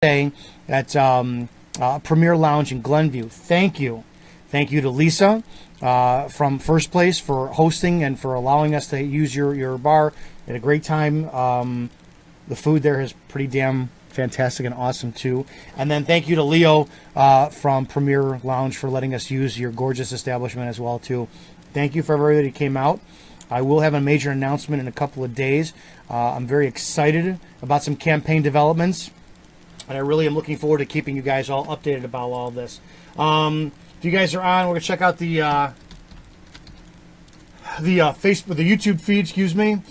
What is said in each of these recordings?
Day at Premier Lounge in Glenview. Thank you. Thank you to Lisa from First Place for hosting and for allowing us to use your bar. We had a great time. The food there is pretty damn fantastic and awesome, too. And then thank you to Leo from Premier Lounge for letting us use your gorgeous establishment as well, too. Thank you for everybody who came out. I will have a major announcement in a couple of days. I'm very excited about some campaign developments. And I really am looking forward to keeping you guys all updated about all of this. If you guys are on, we're gonna check out the Facebook, the YouTube feed. Excuse me.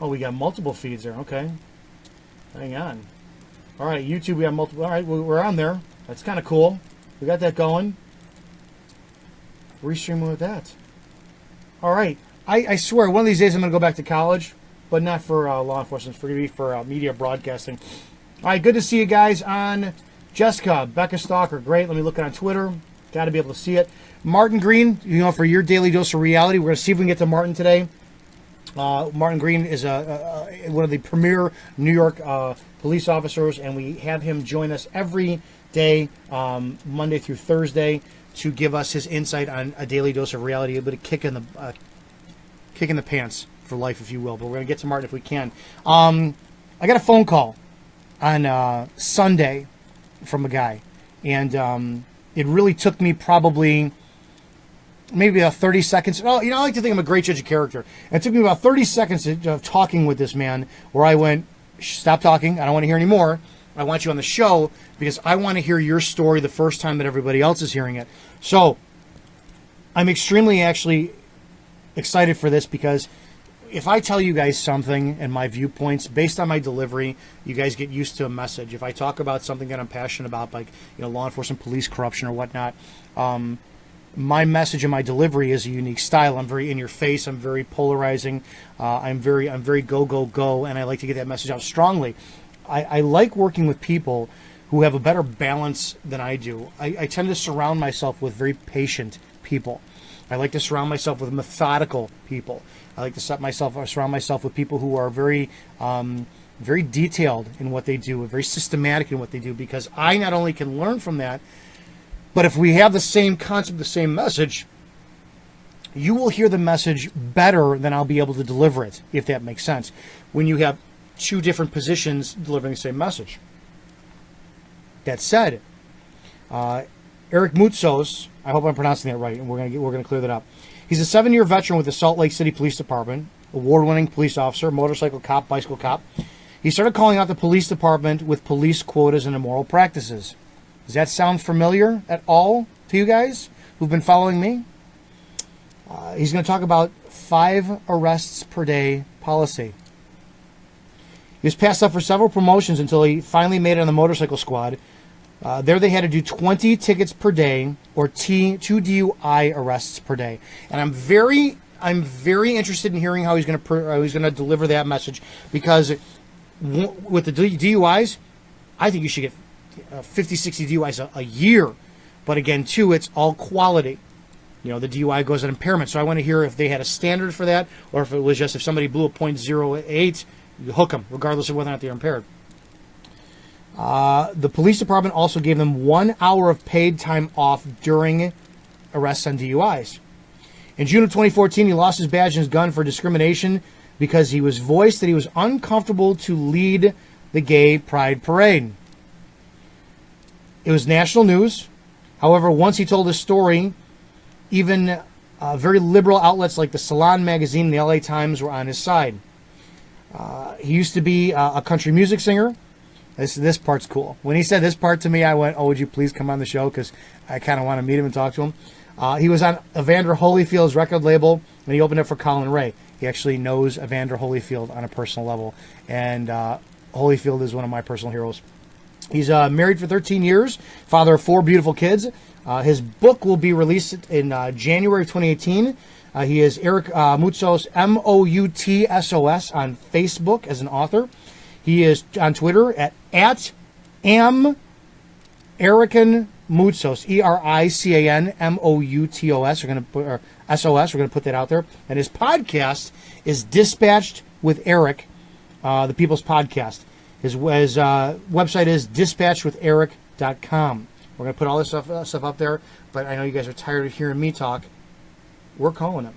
Oh, we got multiple feeds there. Okay, hang on. All right, YouTube, we have multiple. All right, we're on there. That's kind of cool. We got that going. Restreaming with that. All right. I swear, one of these days I'm gonna go back to college. But not for law enforcement. It's going to be for media broadcasting. All right, good to see you guys on. Jessica, Becca Stalker, great. Let me look on Twitter. Got to be able to see it. Martin Green, for your daily dose of reality. We're going to see if we can get to Martin today. Martin Green is one of the premier New York police officers, and we have him join us every day, Monday through Thursday, to give us his insight on a daily dose of reality, a bit of kick in the pants for life, if you will. But we're going to get to Martin if we can. I got a phone call on Sunday from a guy, and it really took me probably maybe about 30 seconds. Oh, I like to think I'm a great judge of character. And it took me about 30 seconds of talking with this man where I went, stop talking. I don't want to hear any more. I want you on the show because I want to hear your story the first time that everybody else is hearing it. So I'm extremely actually excited for this because if I tell you guys something and my viewpoints based on my delivery, you guys get used to a message. If I talk about something that I'm passionate about, like law enforcement, police corruption, or whatnot, my message and my delivery is a unique style. I'm very in your face. I'm very polarizing. I'm very go, and I like to get that message out strongly. I like working with people who have a better balance than I do. I tend to surround myself with very patient people. I like to surround myself with methodical people. I like to surround myself with people who are very, very detailed in what they do, very systematic in what they do, because I not only can learn from that, but if we have the same concept, the same message, you will hear the message better than I'll be able to deliver it, if that makes sense, when you have two different positions delivering the same message. That said, Eric Moutsos, I hope I'm pronouncing that right, and we're gonna clear that up. He's a 7-year veteran with the Salt Lake City Police Department, award-winning police officer, motorcycle cop, bicycle cop. He started calling out the police department with police quotas and immoral practices. Does that sound familiar at all to you guys who've been following me? He's going to talk about 5 arrests per day policy. He was passed up for several promotions until he finally made it on the motorcycle squad. There they had to do 20 tickets per day or 2 DUI arrests per day. And I'm very interested in hearing how he's going to deliver that message, because with the DUIs, I think you should get 50, 60 DUIs a year. But again, too, it's all quality. The DUI goes at impairment. So I want to hear if they had a standard for that, or if it was just if somebody blew a .08, you hook them, regardless of whether or not they're impaired. The police department also gave them 1 hour of paid time off during arrests on DUIs. In June of 2014, he lost his badge and his gun for discrimination because he was voiced that he was uncomfortable to lead the gay pride parade. It was national news. However, once he told his story, even very liberal outlets like the Salon magazine and the LA Times were on his side. He used to be a country music singer. This part's cool. When he said this part to me, I went, oh, would you please come on the show? Because I kind of want to meet him and talk to him. He was on Evander Holyfield's record label, and he opened up for Colin Ray. He actually knows Evander Holyfield on a personal level, and Holyfield is one of my personal heroes. He's married for 13 years, father of 4 beautiful kids. His book will be released in January 2018. He is Eric Moutsos, Moutsos, on Facebook as an author. He is on Twitter at @AmErican Moutsos, ERICANMOUTOS. We're going to put SOS. We're going to put that out there. And his podcast is Dispatched with Eric, the People's Podcast. His website is dispatchwitheric.com. We're going to put all this stuff up there, but I know you guys are tired of hearing me talk. We're calling him.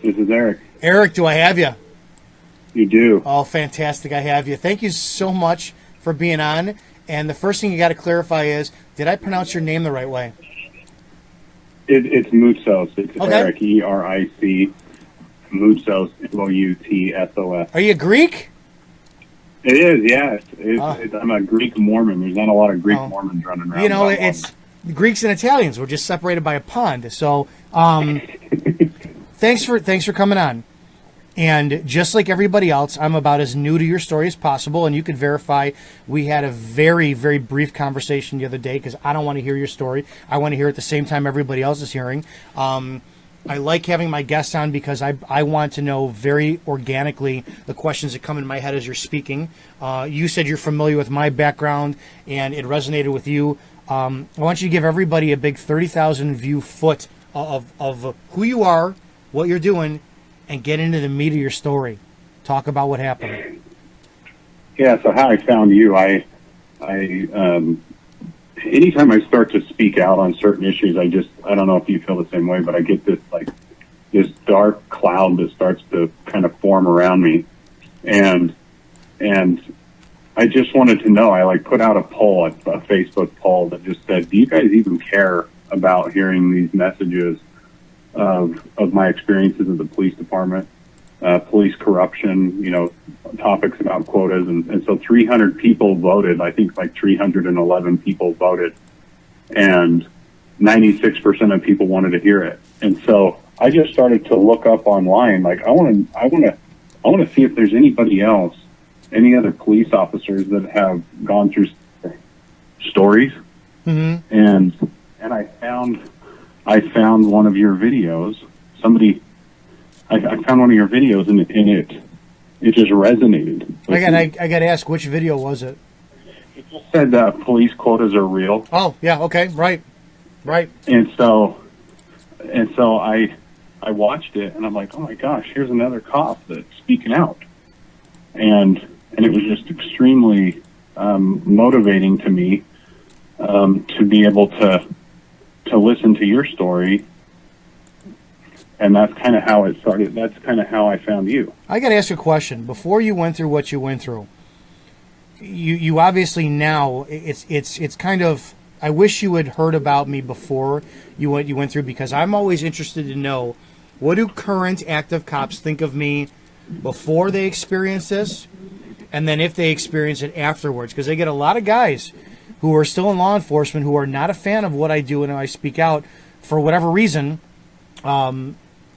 This is Eric. Eric, do I have you? You do. Oh, fantastic. I have you. Thank you so much for being on. And the first thing you got to clarify is, did I pronounce your name the right way? It's Moutsos. It's Okay. Eric, E-R-I-C, Moutsos, M-O-U-T-S-O-S. Are you Greek? It is, yeah. I'm a Greek Mormon. There's not a lot of Greek Oh. Mormons running around. You know, it's Greeks and Italians. We're just separated by a pond. So, thanks for coming on. And just like everybody else, I'm about as new to your story as possible. And you could verify we had a very, very brief conversation the other day because I don't want to hear your story. I want to hear it at the same time everybody else is hearing. I like having my guests on because I want to know very organically the questions that come in my head as you're speaking. You said you're familiar with my background and it resonated with you. I want you to give everybody a big 30,000 view foot of who you are, what you're doing, and get into the meat of your story. Talk about what happened. Yeah, so how I found you, I anytime I start to speak out on certain issues, I don't know if you feel the same way, but I get this dark cloud that starts to kind of form around me. And I just wanted to know, I put out a poll, a Facebook poll that just said, do you guys even care about hearing these messages of my experiences in the police department, police corruption, topics about quotas. And so 300 people voted. I think 311 people voted, and 96% of people wanted to hear it. And so I just started to look up online. I want to see if there's anybody else, any other police officers that have gone through stories. Mm-hmm. And I found one of your videos. I found one of your videos, and it just resonated. I got to ask, which video was it? It just said police quotas are real. Oh, yeah, okay, right. And so I watched it, and I'm like, oh my gosh, here's another cop that's speaking out, and it was just extremely motivating to me to be able to listen to your story. And that's kind of how it started. That's kind of how I found you. I got to ask a question. Before you went through what you went through, you obviously now, it's kind of, I wish you had heard about me before you went through, because I'm always interested to know, what do current active cops think of me before they experience this, and then if they experience it afterwards? Because I get a lot of guys who are still in law enforcement who are not a fan of what I do and I speak out for whatever reason.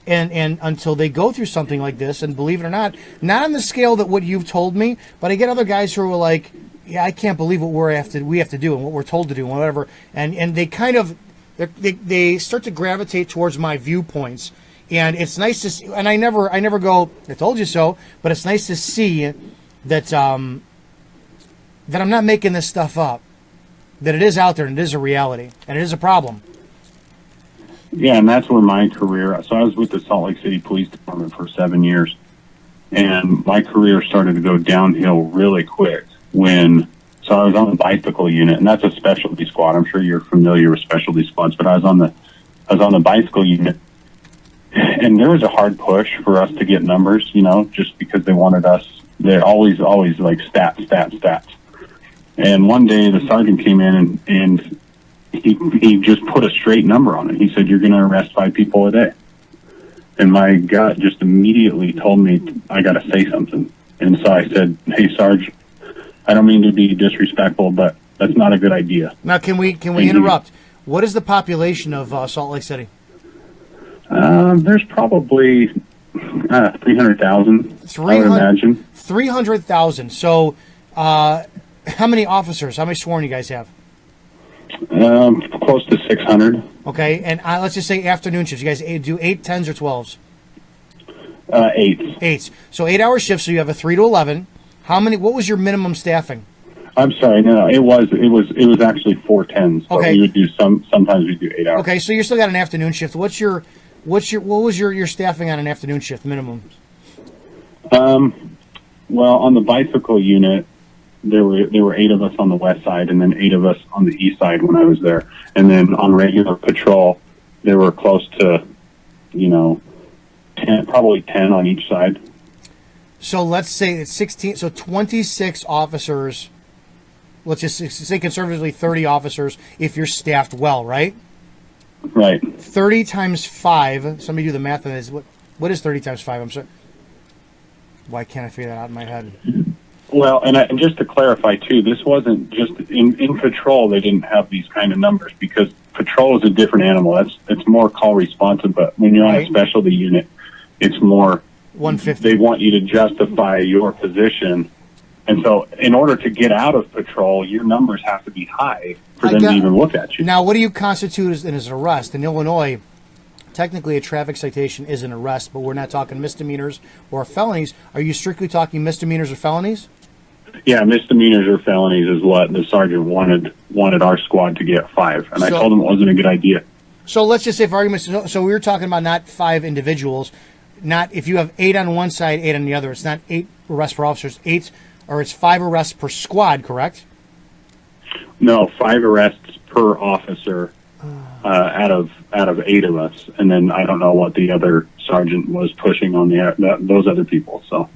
And until they go through something like this, and believe it or not on the scale that what you've told me, but I get other guys who are like, yeah, I can't believe what we have to do and what we're told to do and whatever. And they kind of, they start to gravitate towards my viewpoints. And it's nice to see, and I never go, I told you so, but it's nice to see that, that I'm not making this stuff up, that it is out there and it is a reality and it is a problem. Yeah, and that's where my career, so I was with the Salt Lake City Police Department for 7 years, and my career started to go downhill really quick so I was on the bicycle unit, and that's a specialty squad. I'm sure you're familiar with specialty squads, but I was on the bicycle unit, and there was a hard push for us to get numbers, just because they wanted us, they're always like stats. And one day the sergeant came in and he just put a straight number on it. He said, you're going to arrest 5 people a day. And my gut just immediately told me I got to say something. And so I said, hey, Sarge, I don't mean to be disrespectful, but that's not a good idea. Now, can we interrupt? What is the population of Salt Lake City? There's probably 300,000, I would imagine. 300,000. So how many officers, how many sworn you guys have? Close to 600. Okay, and let's just say afternoon shifts. You guys do 8, 10s, or 12s? 8. 8s. So 8-hour shifts. So you have a 3 to 11. How many? What was your minimum staffing? I'm sorry. No, it was actually 410s. So Okay. we would do sometimes we do 8 hours. Okay, so you still got an afternoon shift. What was your staffing on an afternoon shift minimum? Well, on the bicycle unit, there were 8 of us on the west side, and then 8 of us on the east side when I was there. And then on regular patrol, there were close to, 10, probably 10 on each side. So let's say it's 16. So 26 officers. Let's just say conservatively 30 officers if you're staffed well, right? Right. 30 times 5. Somebody do the math on this. What is 30 times 5? I'm sorry. Why can't I figure that out in my head? Well, and just to clarify too, this wasn't just in patrol. They didn't have these kind of numbers because patrol is a different animal. It's more call responsive. But when you're on a specialty unit, it's more 150. They want you to justify your position. And so in order to get out of patrol, your numbers have to be high for them to even look at you. Now, what do you constitute as an arrest? In Illinois, technically a traffic citation is an arrest, but we're not talking misdemeanors or felonies. Are you strictly talking misdemeanors or felonies? Yeah, misdemeanors or felonies is what the sergeant wanted our squad to get 5. And I told him it wasn't a good idea. So let's just say for argument's so we were talking about not 5 individuals, not if you have 8 on one side, 8 on the other. It's not 8 arrests per officers, 8 or it's 5 arrests per squad, correct? No, 5 arrests per officer out of 8 of us, and then I don't know what the other sergeant was pushing on those other people. So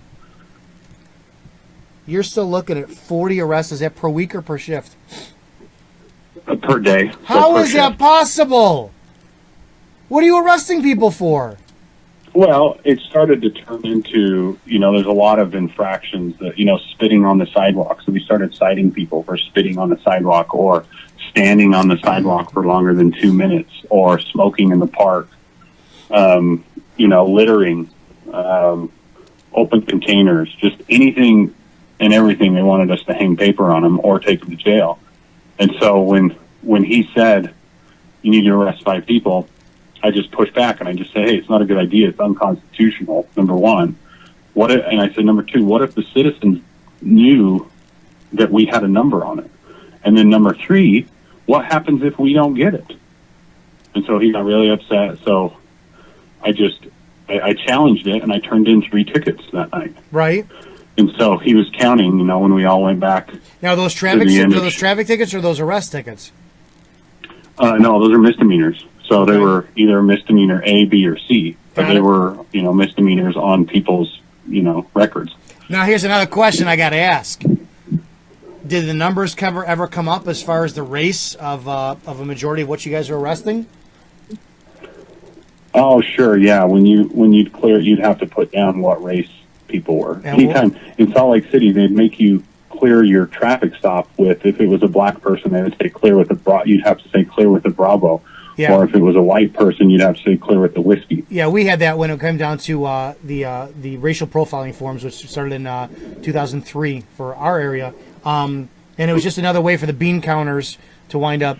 you're still looking at 40 arrests. Is that per week or per shift? Per day. How is that possible? What are you arresting people for? Well, it started to turn into, there's a lot of infractions that, spitting on the sidewalk. So we started citing people for spitting on the sidewalk or standing on the sidewalk for longer than 2 minutes or smoking in the park, littering, open containers, just anything and everything. They wanted us to hang paper on them or take them to jail. And so when he said, you need to arrest 5 people, I just pushed back and I just said, hey, it's not a good idea. It's unconstitutional, number one. And I said, number 2, what if the citizens knew that we had a number on it? And then number 3, what happens if we don't get it? And so he got really upset. So I challenged it and I turned in 3 tickets that night. Right. And so he was counting, when we all went back. Now, those traffic tickets or those arrest tickets? No, those are misdemeanors. So they were either misdemeanor A, B, or C, but they were, misdemeanors on people's, records. Now, here's another question I got to ask. Did the numbers ever come up as far as the race of a majority of what you guys are arresting? Oh, sure, yeah. When you'd clear it, you'd have to put down what race people were. Anytime in Salt Lake City, they'd make you clear your traffic stop with, if it was a black person, they would say clear with you'd have to say clear with the Bravo. Yeah. Or if it was a white person, you'd have to say clear with the whiskey. Yeah, we had that when it came down to the racial profiling forms, which started in 2003 for our area. And it was just another way for the bean counters to wind up,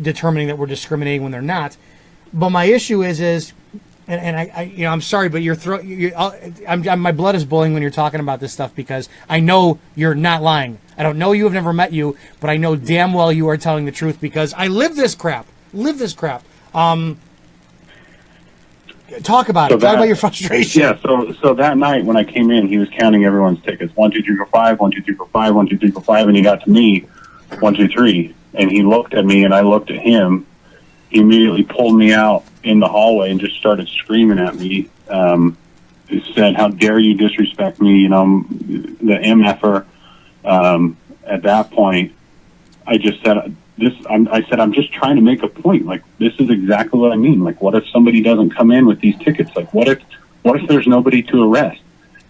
determining that we're discriminating when they're not. But my issue is I'm sorry, but my blood is boiling when you're talking about this stuff because I know you're not lying. I don't know you, I've never met you, but I know damn well you are telling the truth because I live this crap. Talk about it. Talk about your frustration. Yeah. So that night when I came in, he was counting everyone's tickets. 1, 2, 3, 4, 5. 1, 2, 3, 4, 5. 1, 2, 3, 4, 5. And he got to me. 1, 2, 3. And he looked at me, and I looked at him. He immediately pulled me out in the hallway and just started screaming at me. He said, "How dare you disrespect me?" The MFer. At that point, I just said. I'm just trying to make a point. Like, this is exactly what I mean. Like, what if somebody doesn't come in with these tickets? Like, what if there's nobody to arrest?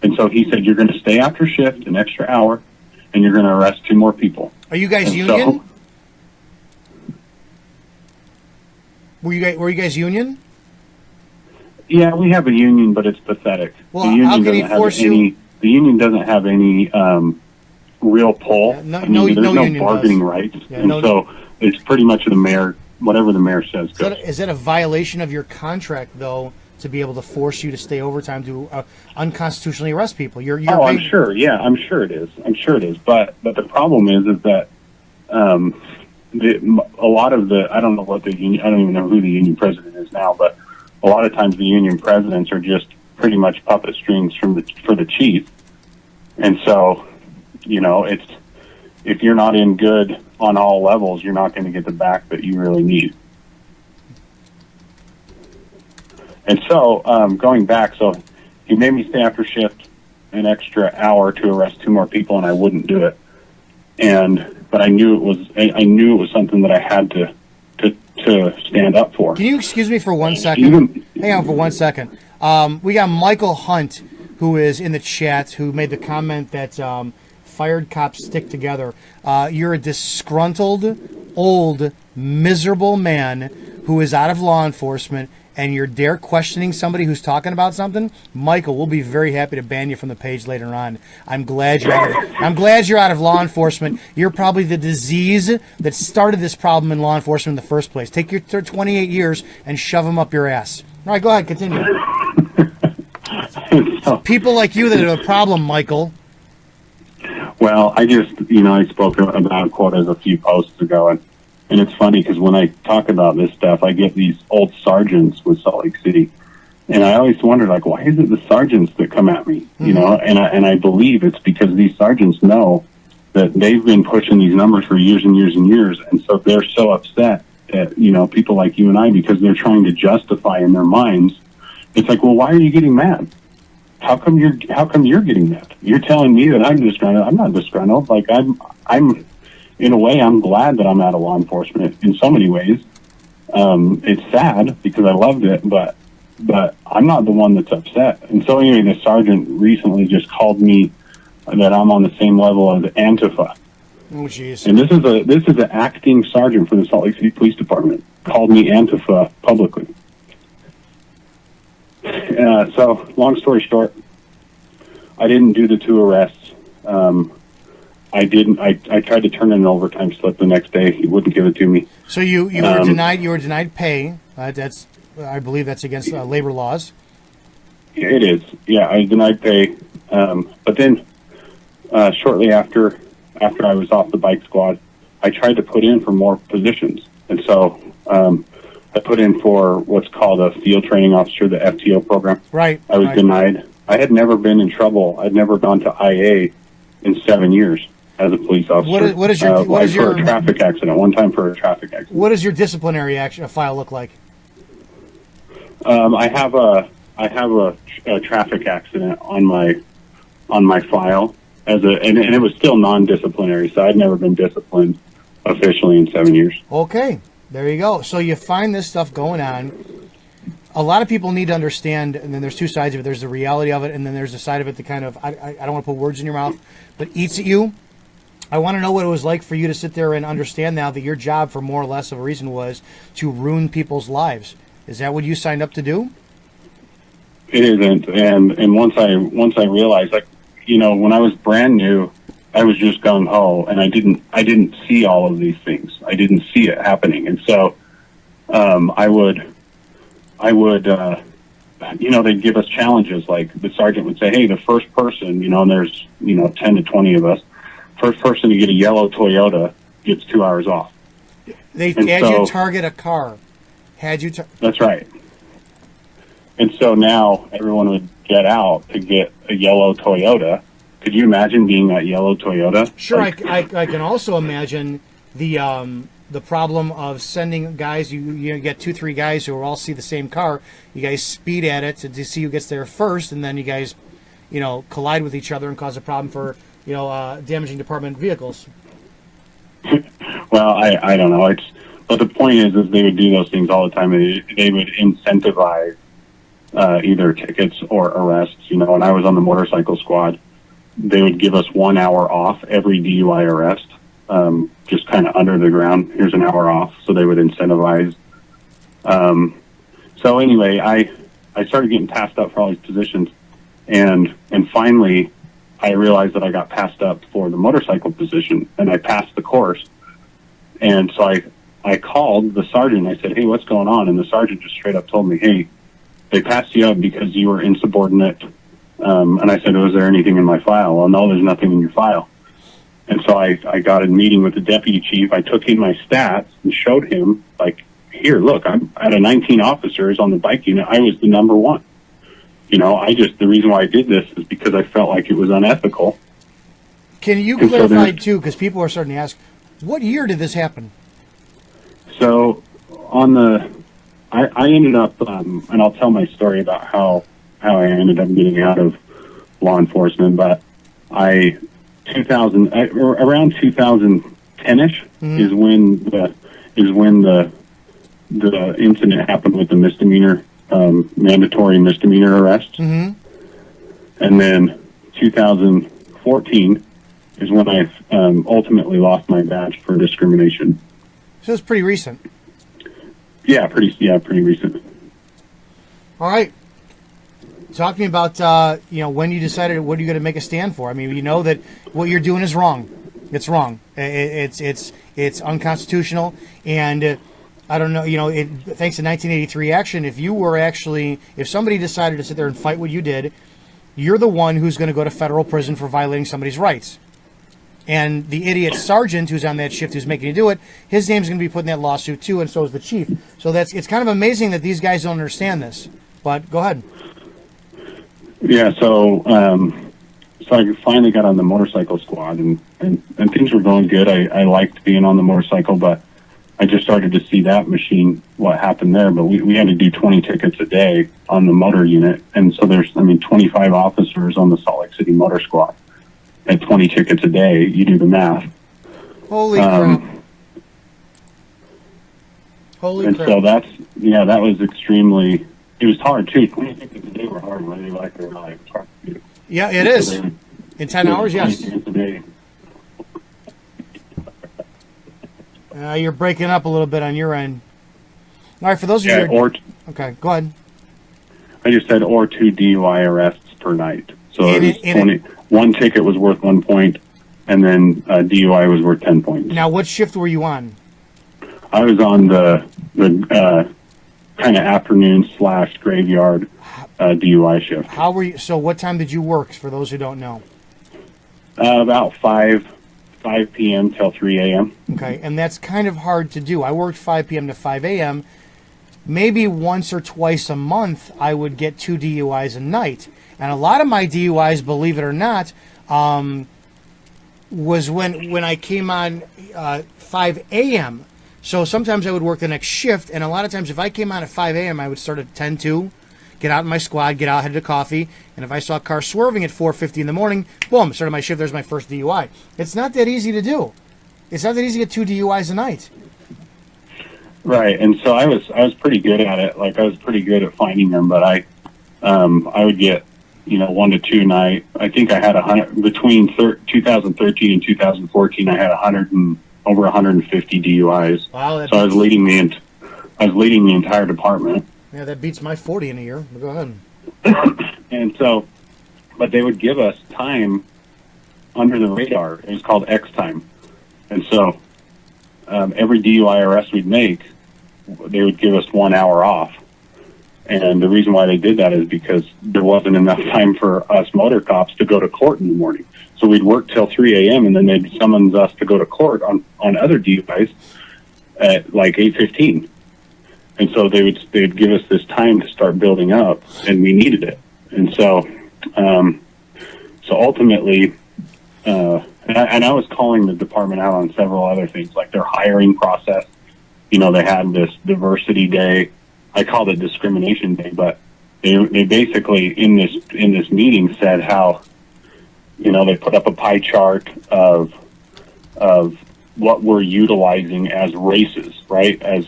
And so he said, you're going to stay after shift an extra hour, and you're going to arrest 2 more people. Are you guys union? Were you guys union? Yeah, we have a union, but it's pathetic. Well, how can he force you? The union doesn't have any real pull. Yeah, there's no bargaining rights, so it's pretty much the mayor. Whatever the mayor says goes. Is that a violation of your contract, though, to be able to force you to stay overtime to unconstitutionally arrest people. I'm sure. Yeah, I'm sure it is. But the problem is that a lot of the, I don't know what the union, I don't even know who the union president is now, but a lot of times the union presidents are just pretty much puppet strings for the chief. And so, it's, if you're not in good on all levels, you're not going to get the back that you really need. And so, going back, so he made me stay after shift an extra hour to arrest 2 more people, and I wouldn't do it. But I knew it was something that I had to stand up for. Can you excuse me for 1 second? Hang on for 1 second. We got Michael Hunt, who is in the chat, who made the comment that fired cops stick together. You're a disgruntled, old, miserable man who is out of law enforcement, and you're dare questioning somebody who's talking about something. Michael, we'll be very happy to ban you from the page later on. I'm glad you're out of law enforcement. You're probably the disease that started this problem in law enforcement in the first place. Take your 28 years and shove them up your ass. All right, go ahead, continue. People like you that are the problem, Michael. Well, I just, I spoke about quotas a few posts ago, and it's funny because when I talk about this stuff, I get these old sergeants with Salt Lake City, and I always wonder, like, why is it the sergeants that come at me? And I believe it's because these sergeants know that they've been pushing these numbers for years and years and years, and so they're so upset at, people like you and I, because they're trying to justify in their minds. It's like, well, why are you getting mad? How come you're getting mad? You're telling me that I'm disgruntled. I'm not disgruntled. Like, I'm in a way, I'm glad that I'm out of law enforcement in so many ways. It's sad because I loved it, but I'm not the one that's upset. And so anyway, the sergeant recently just called me that I'm on the same level as Antifa. Oh, jeez. And this is an acting sergeant for the Salt Lake City Police Department called me Antifa publicly. So long story short, I didn't do the 2 arrests. I tried to turn in an overtime slip the next day. He wouldn't give it to me. So you were denied. You were denied pay. I believe that's against labor laws. It is. Yeah, I denied pay. But then shortly after I was off the bike squad, I tried to put in for more positions, and so I put in for what's called a field training officer, the FTO program. Right. I was denied. I had never been in trouble. I'd never gone to IA in 7 years as a police officer. What is your for a traffic accident? One time for a traffic accident. What does your disciplinary file look like? I have a traffic accident on my file and it was still non-disciplinary, so I'd never been disciplined officially in 7 years. Okay, there you go. So you find this stuff going on. A lot of people need to understand, and then there's 2 sides of it. There's the reality of it, and then there's the side of it that kind of, I don't want to put words in your mouth, but eats at you. I want to know what it was like for you to sit there and understand now that your job, for more or less of a reason, was to ruin people's lives. Is that what you signed up to do? It isn't, and once I realized, like, when I was brand new, I was just gung ho, and I didn't see all of these things. I didn't see it happening, and so I would they'd give us challenges. Like the sergeant would say, "Hey, the first person, and there's 10 to 20 of us, first person to get a yellow Toyota gets 2 hours off." They had you target a car. That's right. And so now everyone would get out to get a yellow Toyota. Could you imagine being that yellow Toyota? Sure, I can also imagine the problem of sending guys. You get 2-3 guys who all see the same car. You guys speed at it to see who gets there first, and then you guys, collide with each other and cause a problem for damaging department vehicles. Well, I don't know. But the point is they would do those things all the time. They would incentivize either tickets or arrests. When I was on the motorcycle squad, they would give us 1 hour off every DUI arrest, just kind of under the ground. Here's an hour off. So they would incentivize. So anyway, I started getting passed up for all these positions, and finally I realized that I got passed up for the motorcycle position, and I passed the course. And so I called the sergeant. I said, "Hey, what's going on?" And the sergeant just straight up told me, "Hey, they passed you up because you were insubordinate. And I said, was there anything in my file? Well, no, there's nothing in your file. And so I got a meeting with the deputy chief. I took in my stats and showed him, like, here, look, I'm out of 19 officers on the bike unit. I was the number one. You know, the reason why I did this is because I felt like it was unethical. Can you clarify, too, because people are starting to ask, what year did this happen? So I ended up, and I'll tell my story about how I ended up getting out of law enforcement, but around 2010-ish is when the incident happened with the misdemeanor, mandatory misdemeanor arrest. Mm-hmm. And then 2014 is when I ultimately lost my badge for discrimination. So it's pretty recent. Yeah, pretty recent. All right. Talk to me about when you decided what are you going to make a stand for. I mean, you know that what you're doing is wrong. It's wrong. It's unconstitutional, and I don't know. Thanks to 1983 action, if somebody decided to sit there and fight what you did, you're the one who's going to go to federal prison for violating somebody's rights. And the idiot sergeant who's on that shift who's making you do it, his name's going to be put in that lawsuit too, and so is the chief. So it's kind of amazing that these guys don't understand this. But go ahead. Yeah, so I finally got on the motorcycle squad, and things were going good. I liked being on the motorcycle, but I just started to see that machine, what happened there. But we had to do 20 tickets a day on the motor unit, and so there's 25 officers on the Salt Lake City Motor Squad. At 20 tickets a day, you do the math. Holy crap. And so that was extremely, it was hard too. 20 tickets a day were hard, whether you like it or not. It was hard to do. Yeah, it is. In 10 hours, yes. You're breaking up a little bit on your end. All right, for those of you okay, go ahead. I just said, or 2 DUI arrests per night. So it was one ticket was worth 1 point, and then DUI was worth 10 points. Now, what shift were you on? I was on the kind of afternoon/graveyard DUI shift. How were you? So, what time did you work? For those who don't know, about 5 p.m. till 3 a.m. Okay, and that's kind of hard to do. I worked 5 p.m. to 5 a.m. Maybe once or twice a month, I would get 2 DUIs a night. And a lot of my DUIs, believe it or not, was when I came on 5 a.m. So sometimes I would work the next shift, and a lot of times if I came on at 5 a.m., I would start at 10-2, get out in my squad, get out, head to coffee, and if I saw a car swerving at 4:50 in the morning, boom, started my shift, there's my first DUI. It's not that easy to do. It's not that easy to get 2 DUIs a night. Right, and so I was pretty good at it. Like, I was pretty good at finding them, but I would get 1 to 2 night. I think I had 100 between 2013 and 2014. I had over 150 DUIs. Wow! So I was leading the entire department. Yeah, that beats my 40 in a year. But go ahead. And so, but they would give us time under the radar. It was called X time, and so every DUI arrest we'd make, they would give us 1 hour off. And the reason why they did that is because there wasn't enough time for us motor cops to go to court in the morning. So we'd work till 3 a.m. and then they'd summons us to go to court on other DUIs at like 8:15. And so they'd give us this time to start building up, and we needed it. And so ultimately, and I was calling the department out on several other things, like their hiring process. They had this diversity day. I called it discrimination day, but they basically in this meeting said how, they put up a pie chart of what we're utilizing as races, right? As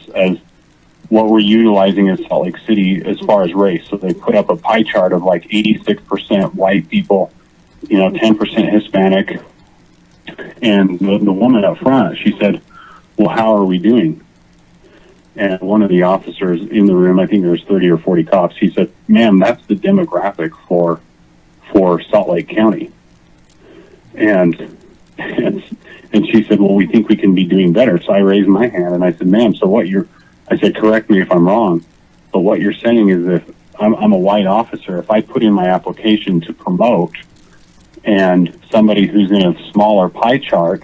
what we're utilizing in Salt Lake City as far as race. So they put up a pie chart of like 86% white people, 10% Hispanic. And the woman up front, she said, well, how are we doing? And one of the officers in the room, I think there was 30 or 40 cops, he said, ma'am, that's the demographic for Salt Lake County. And she said, well, we think we can be doing better. So I raised my hand and I said, ma'am, so I said, correct me if I'm wrong, but what you're saying is if I'm a white officer. If I put in my application to promote, and somebody who's in a smaller pie chart,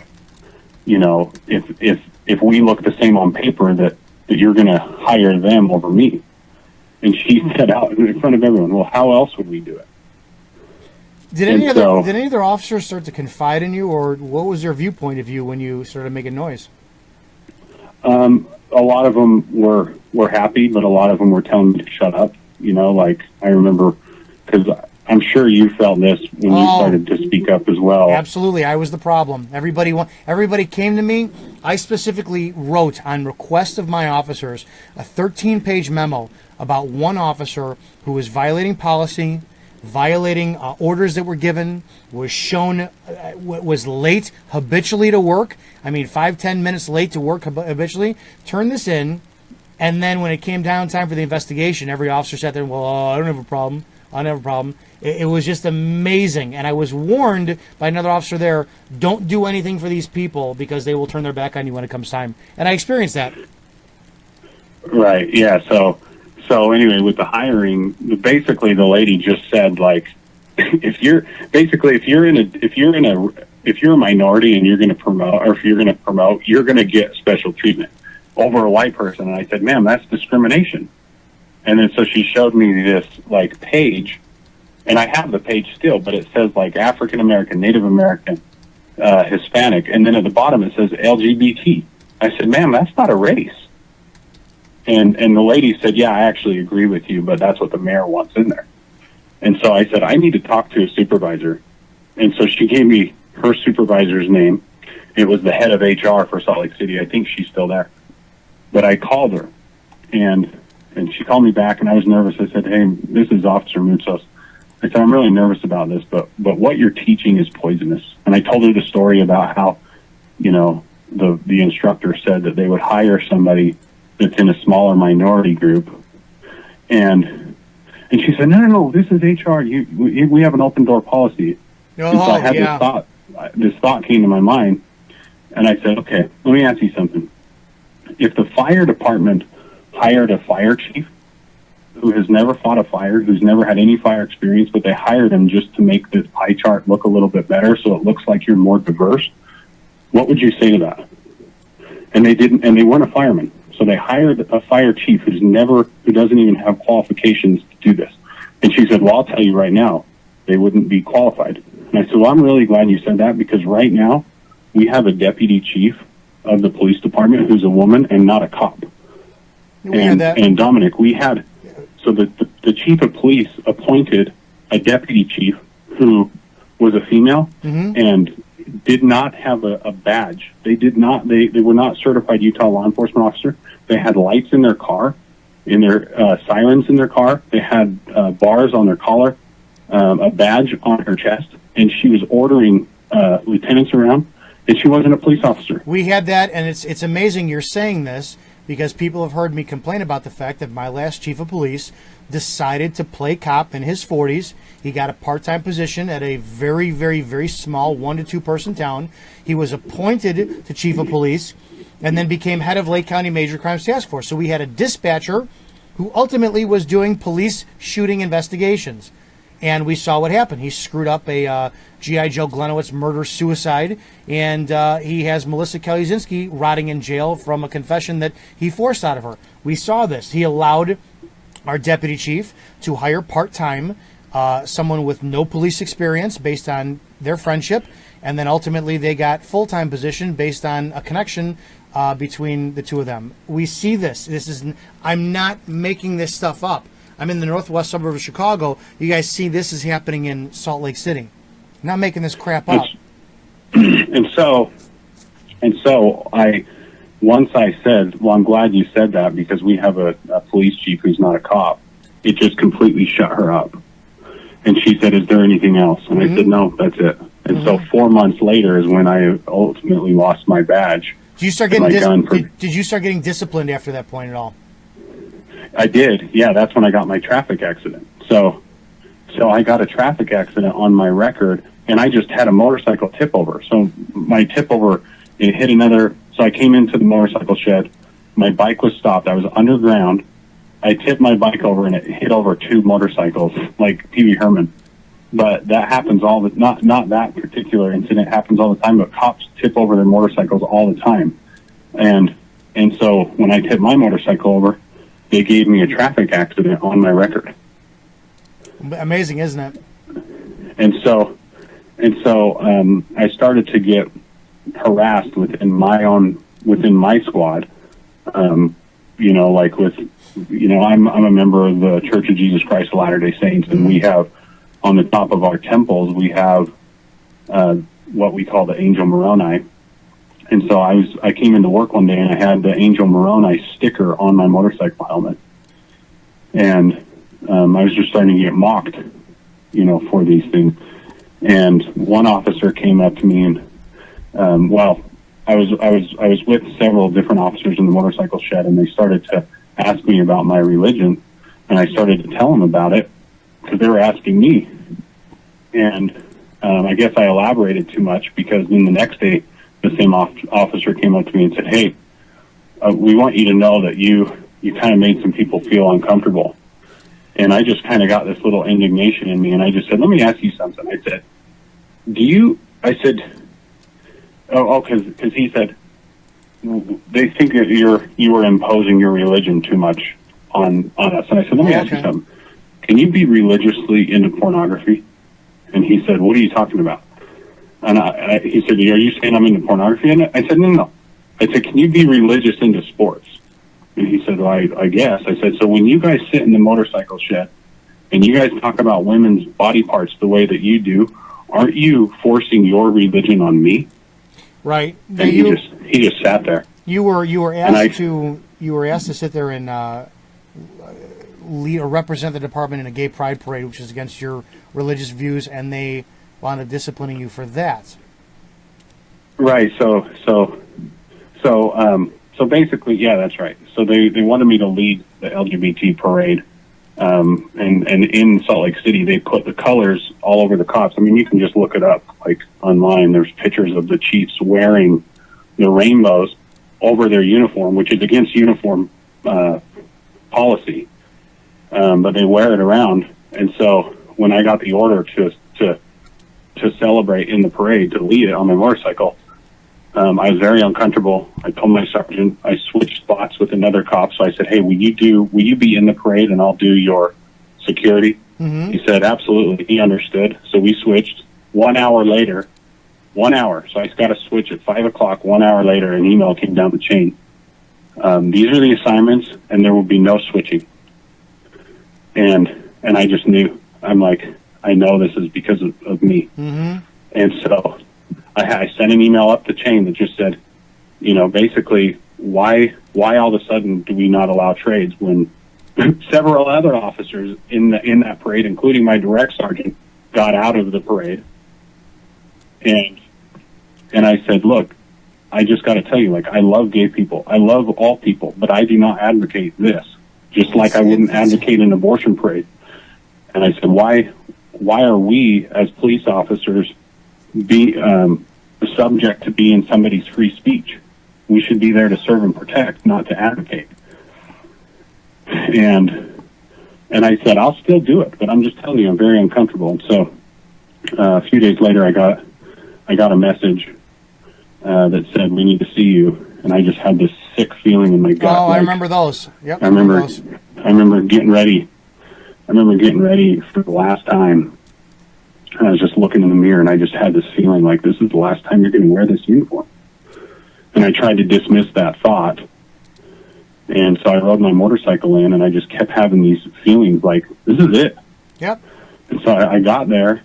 you know, if we look the same on paper, that you're going to hire them over me. And she said out in front of everyone, well, how else would we do it? Did any other officers start to confide in you, or what was their viewpoint of you when you started making noise? A lot of them were happy, but a lot of them were telling me to shut up. You know, like I remember, because I'm sure you felt this when you started to speak up as well. Absolutely, I was the problem. Everybody came to me. I specifically wrote, on request of my officers, a 13-page memo about one officer who was violating policy, violating orders that were given, was shown, was late habitually to work. I mean, 5-10 minutes late to work habitually. Turned this in, and then when it came down time for the investigation, every officer sat there and, well, I don't have a problem. I don't have a problem. It was just amazing. And I was warned by another officer there, don't do anything for these people because they will turn their back on you when it comes time. And I experienced that. Right, yeah. So anyway, with the hiring, basically the lady just said, like, if you're a minority and you're going to promote, or if you're going to promote, you're going to get special treatment over a white person. And I said, ma'am, that's discrimination. And then so she showed me this like page, and I have the page still, but it says like African American, Native American, Hispanic, and then at the bottom it says LGBT. I said, ma'am, that's not a race. And the lady said, yeah, I actually agree with you, but that's what the mayor wants in there. And so I said, I need to talk to a supervisor. And so she gave me her supervisor's name. It was the head of HR for Salt Lake City. I think she's still there. But I called her, and she called me back, and I was nervous. I said, hey, this is Officer Moutsos. I said, I'm really nervous about this, but what you're teaching is poisonous. And I told her the story about how, you know, the instructor said that they would hire somebody that's in a smaller minority group. And she said, no, this is HR. We have an open door policy. Oh, and so I had this thought came to my mind, and I said, okay, let me ask you something. If the fire department hired a fire chief who has never fought a fire, who's never had any fire experience, but they hired him just to make this pie chart look a little bit better so it looks like you're more diverse, what would you say to that? And they didn't, and they weren't a fireman. So they hired a fire chief who doesn't even have qualifications to do this. And she said, well, I'll tell you right now, they wouldn't be qualified. And I said, well, I'm really glad you said that, because right now we have a deputy chief of the police department who's a woman and not a cop. And Dominic, so the chief of police appointed a deputy chief who was a female and did not have a badge. They were not certified Utah law enforcement officer. They had lights in their car, in their sirens in their car. They had bars on their collar, a badge on her chest, and she was ordering lieutenants around, and she wasn't a police officer. We had that, and it's amazing you're saying this, because people have heard me complain about the fact that my last chief of police decided to play cop in his 40s. He got a part-time position at a very, very, very small 1 to 2 person town. He was appointed to chief of police and then became head of Lake County Major Crimes Task Force. So we had a dispatcher who ultimately was doing police shooting investigations. And we saw what happened. He screwed up a G.I. Joe Glenowitz murder-suicide, and he has Melissa Kelly-Zinski rotting in jail from a confession that he forced out of her. We saw this. He allowed our deputy chief to hire part-time someone with no police experience based on their friendship, and then ultimately they got full-time position based on a connection between the two of them. We see this. I'm not making this stuff up. I'm in the northwest suburb of Chicago. You guys see this is happening in Salt Lake City. I'm not making this crap up. And so once I said, well, I'm glad you said that, because we have a police chief who's not a cop. It just completely shut her up. And she said, is there anything else? And I said, no, that's it. And so 4 months later is when I ultimately lost my badge. Did you start getting did you start getting disciplined after that point at all? I did. Yeah, that's when I got my traffic accident. So I got a traffic accident on my record, and I just had a motorcycle tip over. So my tip over, it hit another. So I came into the motorcycle shed. My bike was stopped. I was underground. I tipped my bike over and it hit over 2 motorcycles, like Pee Wee Herman. But that happens not that particular incident happens all the time, but cops tip over their motorcycles all the time. And so when I tipped my motorcycle over, they gave me a traffic accident on my record. Amazing, isn't it? And so I started to get harassed within my squad. Like I'm a member of the Church of Jesus Christ of Latter-day Saints, and we have on the top of our temples we have what we call the Angel Moroni. And so I came into work one day and I had the Angel Moroni sticker on my motorcycle helmet, and I was just starting to get mocked, for these things. And one officer came up to me and, I was with several different officers in the motorcycle shed, and they started to ask me about my religion, and I started to tell them about it because they were asking me. And I guess I elaborated too much, because then the next day the same officer came up to me and said, "Hey, we want you to know that you kind of made some people feel uncomfortable." And I just kind of got this little indignation in me, and I just said, "Let me ask you something." I said, because he said, "They think that you were imposing your religion too much on us." And I said, "Let me ask you something. Can you be religiously into pornography?" And he said, "What are you talking about?" And he said, "Are you saying I'm into pornography?" And I said, No. I said, "Can you be religious into sports?" And he said, "Well, I guess." I said, "So when you guys sit in the motorcycle shed and you guys talk about women's body parts the way that you do, aren't you forcing your religion on me?" Right. And he just sat there. You were asked to sit there and lead or represent the department in a gay pride parade, which is against your religious views, and they wound up disciplining you for that. Right. So basically, yeah, that's right. So they wanted me to lead the LGBT parade, and in Salt Lake City, they put the colors all over the cops. I mean, you can just look it up, like online. There's pictures of the chiefs wearing the rainbows over their uniform, which is against uniform policy, but they wear it around. And so when I got the order to celebrate in the parade, to lead it on my motorcycle, I was very uncomfortable. I told my sergeant, I switched spots with another cop. So I said, "Hey, will you be in the parade and I'll do your security?" Mm-hmm. He said, "Absolutely." He understood. So we switched. 1 hour later, 1 hour. So I got to switch at 5 o'clock. 1 hour later, an email came down the chain. These are the assignments, and there will be no switching. And I just knew. I'm like, I know this is because of me. Mm-hmm. And so I sent an email up the chain that just said, basically, why all of a sudden do we not allow trades when several other officers in that parade, including my direct sergeant, got out of the parade. And I said, "Look, I just got to tell you, I love gay people. I love all people, but I do not advocate this, just like I wouldn't advocate an abortion parade." And I said, why are we as police officers be subject to being somebody's free speech? We should be there to serve and protect, not to advocate. And I said, "I'll still do it, but I'm just telling you, I'm very uncomfortable." And so a few days later, I got a message that said, "We need to see you." And I just had this sick feeling in my gut. Oh, I remember those. Yep. I remember getting ready. I remember getting ready for the last time. And I was just looking in the mirror, and I just had this feeling like, this is the last time you're going to wear this uniform. And I tried to dismiss that thought. And so I rode my motorcycle in, and I just kept having these feelings like, this is it. Yep. And so I got there.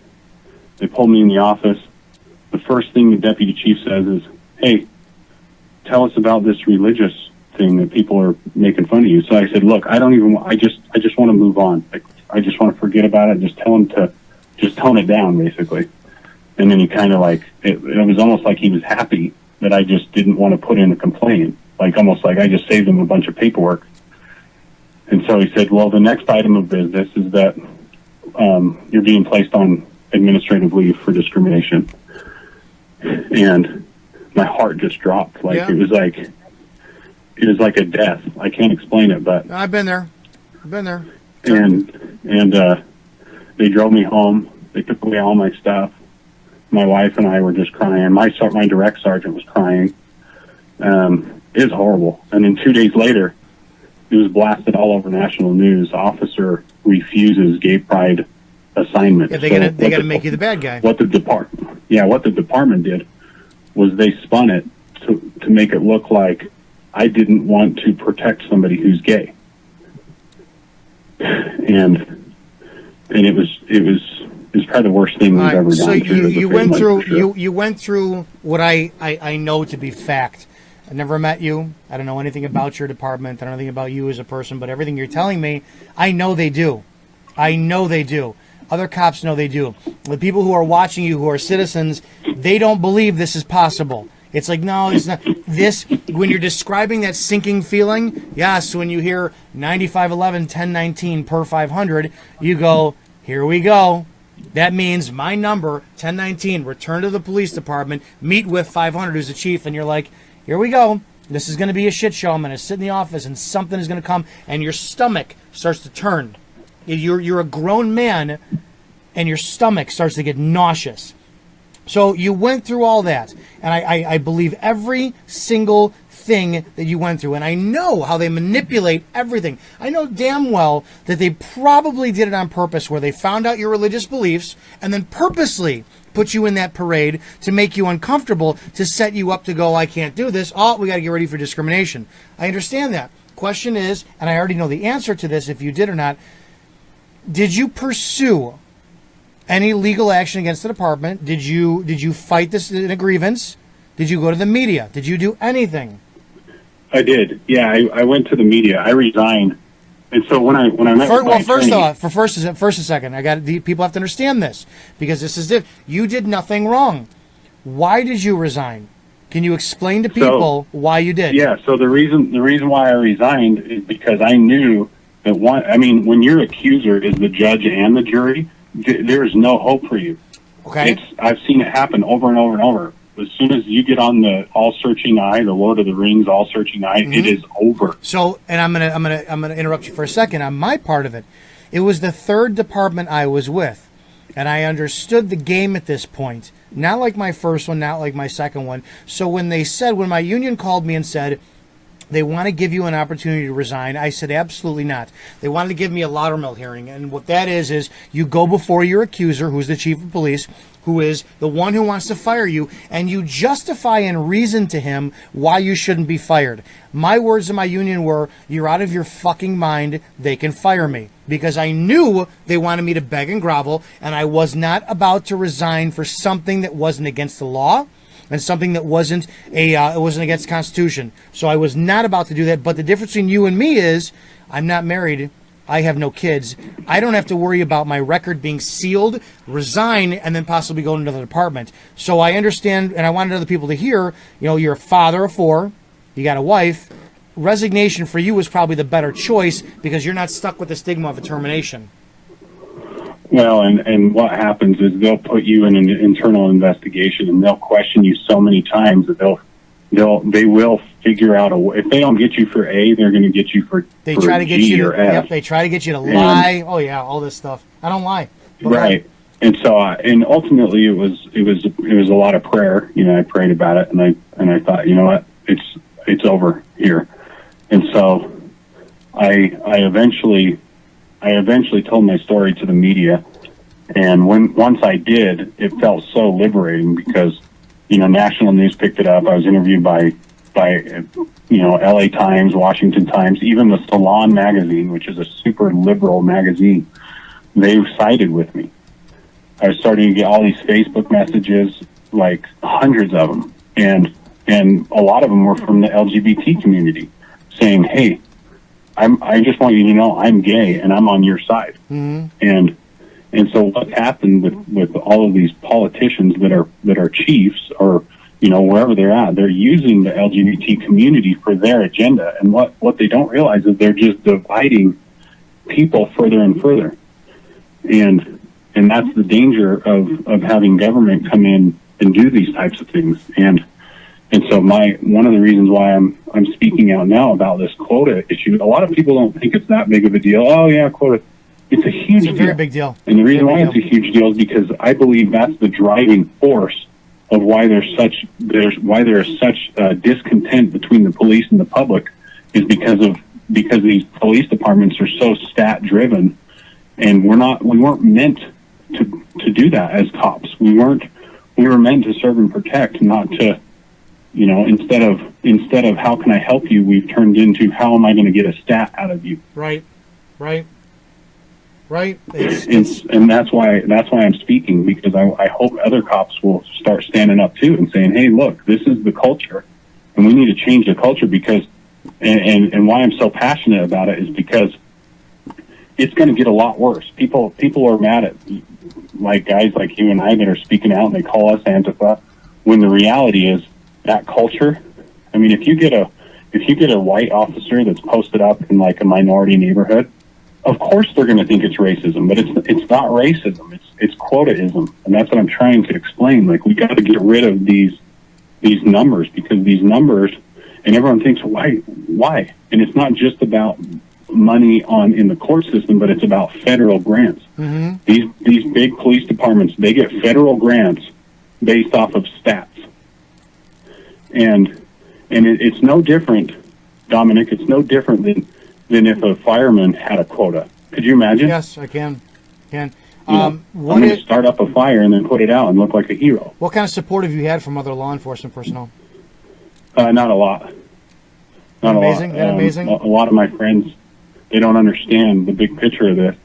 They pulled me in the office. The first thing the deputy chief says is, "Hey, tell us about this religious thing that people are making fun of you." So I said, "Look, I just want to move on. I just want to forget about it. Just tell him to just tone it down, basically." And then he kind of it was almost like he was happy that I just didn't want to put in a complaint, almost like I just saved him a bunch of paperwork. And so he said, "Well, the next item of business is that you're being placed on administrative leave for discrimination." And my heart just dropped. It was like a death. I can't explain it, but I've been there. Been there. And they drove me home. They took away all my stuff. My wife and I were just crying. My direct sergeant was crying. It was horrible. And then 2 days later, it was blasted all over national news. Officer refuses gay pride assignment. Yeah, they gotta make you the bad guy. What the department did was they spun it to make it look like I didn't want to protect somebody who's gay. And it was probably the worst thing we've ever done. So you went through what I know to be fact. I never met you. I don't know anything about your department. I don't know anything about you as a person, but everything you're telling me, I know they do. I know they do. Other cops know they do. The people who are watching you, who are citizens, they don't believe this is possible. It's like, no, it's not. This, when you're describing that sinking feeling, yes, when you hear 9511, 1019 per 500, you go, here we go. That means my number, 1019, return to the police department, meet with 500, who's the chief, and you're like, here we go. This is going to be a shit show. I'm going to sit in the office, and something is going to come, and your stomach starts to turn. You're a grown man, and your stomach starts to get nauseous. So you went through all that, and I believe every single thing that you went through, and I know how they manipulate everything. I know damn well that they probably did it on purpose, where they found out your religious beliefs and then purposely put you in that parade to make you uncomfortable, to set you up to go, I can't do this. Oh, we got to get ready for discrimination. I understand that. Question is, and I already know the answer to this if you did or not, did you pursue any legal action against the department? Did you fight this in a grievance? Did you go to the media? Did you do anything? I did. Yeah, I went to the media. I resigned. And so when I met first a second. People have to understand this, because this is you did nothing wrong. Why did you resign? Can you explain to people why you did? Yeah. So the reason why I resigned is because I knew that when your accuser is the judge and the jury, there is no hope for you. Okay. I've seen it happen over and over and over. As soon as you get on the all-searching eye, the Lord of the Rings all-searching eye, It is over. So, and I'm gonna interrupt you for a second on my part of it. It was the third department I was with, and I understood the game at this point. Not like my first one, not like my second one. So when my union called me and said, they want to give you an opportunity to resign, I said, absolutely not. They wanted to give me a Loudermill hearing. And what that is you go before your accuser, who's the chief of police, who is the one who wants to fire you, and you justify and reason to him why you shouldn't be fired. My words to my union were, you're out of your fucking mind. They can fire me. Because I knew they wanted me to beg and grovel, and I was not about to resign for something that wasn't against the law, and something that wasn't it wasn't against the Constitution. So I was not about to do that. But the difference between you and me is I'm not married. I have no kids. I don't have to worry about my record being sealed, resign, and then possibly go to another department. So I understand, and I wanted other people to hear, you're a father of 4, you got a wife. Resignation for you was probably the better choice, because you're not stuck with the stigma of a termination. Well, and what happens is they'll put you in an internal investigation, and they'll question you so many times that they will figure out a way. If they don't get you for A, they're going to get you for They try to get G you or to F. Yep, they try to get you to lie. Oh yeah, all this stuff. I don't lie. Right. And so, and ultimately, it was a lot of prayer. I prayed about it, and I thought, you know what, it's over here. And so, I eventually told my story to the media, and once I did, it felt so liberating, because national news picked it up. I was interviewed by LA Times, Washington Times, even the Salon magazine, which is a super liberal magazine. They sided with me. I was starting to get all these Facebook messages, like hundreds of them, and a lot of them were from the LGBT community, saying, "Hey, I just want you to know I'm gay and I'm on your side." Mm-hmm. And so what happened with all of these politicians that are chiefs, or wherever they're at, they're using the LGBT community for their agenda. And what they don't realize is they're just dividing people further and further. And that's the danger of having government come in and do these types of things. And And so one of the reasons why I'm speaking out now about this quota issue, a lot of people don't think it's that big of a deal. Oh yeah, quota. It's a huge deal. It's a very big deal. And the reason why it's a huge deal is because I believe that's the driving force of why there's such discontent between the police and the public, is because these police departments are so stat driven, and we weren't meant to do that as cops. We were meant to serve and protect, not to, instead of how can I help you, we've turned into how am I going to get a stat out of you. Right. And that's why I'm speaking, because I hope other cops will start standing up too and saying, hey, look, this is the culture, and we need to change the culture. Because and why I'm so passionate about it is because it's going to get a lot worse. People are mad at like guys like you and I that are speaking out, and they call us Antifa, when the reality is that culture. I mean, if you get a white officer that's posted up in like a minority neighborhood, of course they're going to think it's racism, but it's not racism. It's quotaism, and that's what I'm trying to explain. Like, we got to get rid of these numbers, because these numbers, and everyone thinks why, and it's not just about money in the court system, but it's about federal grants. Mm-hmm. These big police departments, they get federal grants based off of stats, and it's no different, Dominic. It's no different than if a fireman had a quota. Could you imagine? Yes, I can. I'm going to start up a fire and then put it out and look like a hero. What kind of support have you had from other law enforcement personnel? Not a lot. Not amazing? a lot. Amazing? A lot of my friends, they don't understand the big picture of this.